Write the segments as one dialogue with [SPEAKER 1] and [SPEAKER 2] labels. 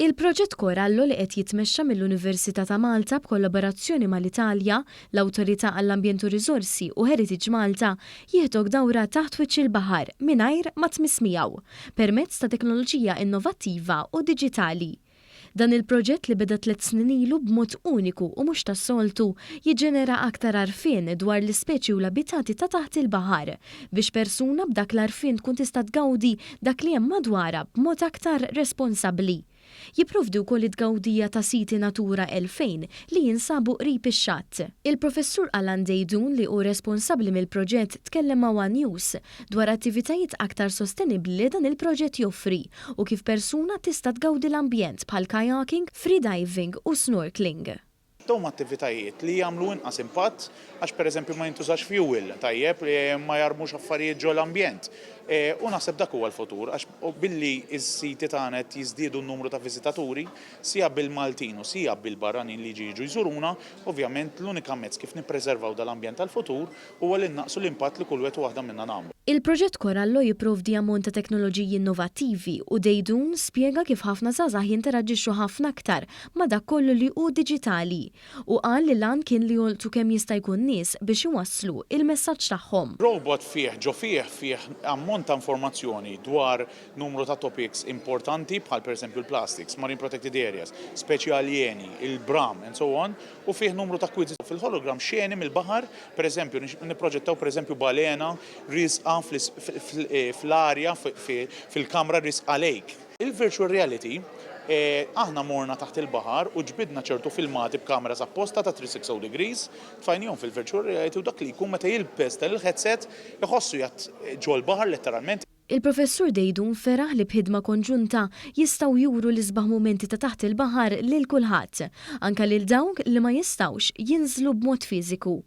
[SPEAKER 1] Il-proġett Korallo li qed jitmexxa mill-Università ta' Malta b'kollaborazzjoni mal-Italja, l-Awtorità għall-Ambjent u Riżorsi u Heritage Malta jieħdok dawra taħt wiċċ il-baħar mingħajr ma tmiss miegħu permezz ta' teknoloġija innovattiva u diġitali. Dan il-proġett li beda 3 snin ilu b'mod uniku u mhux tas-soltu jiġġenera aktar għarfien dwar l-ispeċi u l-abitati ta' taħt il-baħar biex persuna b'dak l-għarfien tkun tista' tgawdi dak li hemm madwarha b'mod aktar responsabbli. Jipprovdi wkoll it-tgawdija ta' siti Natura 2000 li jinsabu qrib ix-xatt. Il-professur Alan Dejdun li hu responsabbli mill-proġett tkellem ma' One News dwar attivitajiet aktar sostenibbli li dan il-proġett joffri u kif persuna tista' tgawdi l-ambjent bħal kayaking, freediving u snorkeling.
[SPEAKER 2] Dawn attivitajiet li jagħmlu inqas impatt għax pereżempju ma jintużax fuel tajjeb li ma jarmux affarijiet ġol l-ambjent. U naħseb dak huwa l-futur għax billi s-siti tagħna qed jiżdiedu n-numru ta' viżitaturi sija bil-Maltin u sija bil-barranin li jiġu jżuruna, ovvjament l-unika mezz kif nippreservaw dal-ambjent tal-futur huwa li naqsu l-impatt li kull wieħed waħda minnha nagħmlu.
[SPEAKER 1] Il-proġett Korallo jipprovdi ammont ta' teknoloġiji innovattivi u Dejdun spjega kif ħafna żgħażagħ jinteraġixxu ħafna aktar ma' dak kollu li hu diġitali u qal li lan kien li joltu kemm jista' jkun nies biex iwasslu il-messaġġ tagħhom.
[SPEAKER 2] Robot fih ammont ta' informazzjoni dwar numru ta' topics importanti bħal pereżempju l-plastics, marine protected areas, speċi aljeni, il-bram and so on, u fih numru ta' quizzes fil-hologram xieni mill-baħar, pereżempju nipproġettaw pereżempju balena risqa fl-arja fil-kamra risqa lake. Il-virtual reality aħna morna taħt il-baħar u ġbidna ċertu filmati b'kameras apposta ta' 360 degrees, tfajnihom fil-virtual reality u dak li jkun meta jilbes tal-headset iħossu jgħat ġol baħar letteralment.
[SPEAKER 1] Il-professur Dejdun feraħ li b'ħidma konġunta jistgħu juru l-isbaħ mumenti ta' taħt il-baħar lil kulħadd, anke lil dawk li ma jistgħux jinżlu b'mod fiżiku.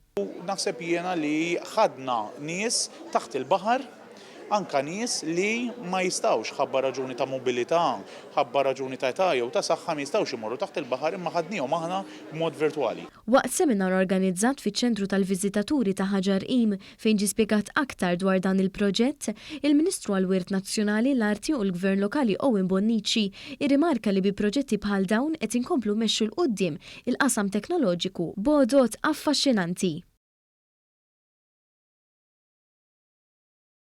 [SPEAKER 2] Naħseb jiena li ħadna nies taħt il-baħar anka nies li ma jistawx ħabba raġuni ta' mobilità, ħabba raġuni ta' età jew ta' saħħa ma jistawx imorru taħt il-baħar imma ħadnihom aħna b'mod virtwali.
[SPEAKER 1] Waqt seminar organizzat fiċ-ċentru tal-viżitaturi ta' Ħaġar Qim fejn ġie spjegat aktar dwar dan il-proġett, il-Ministru għall-Wirt Nazzjonali l-Arti u l-Gvern Lokali Owen Bonnici irrimarka li bi proġetti bħal dawn qed inkomplu mexxu l qudiem il-qasam teknoloġiku b'għodod affaxxinanti.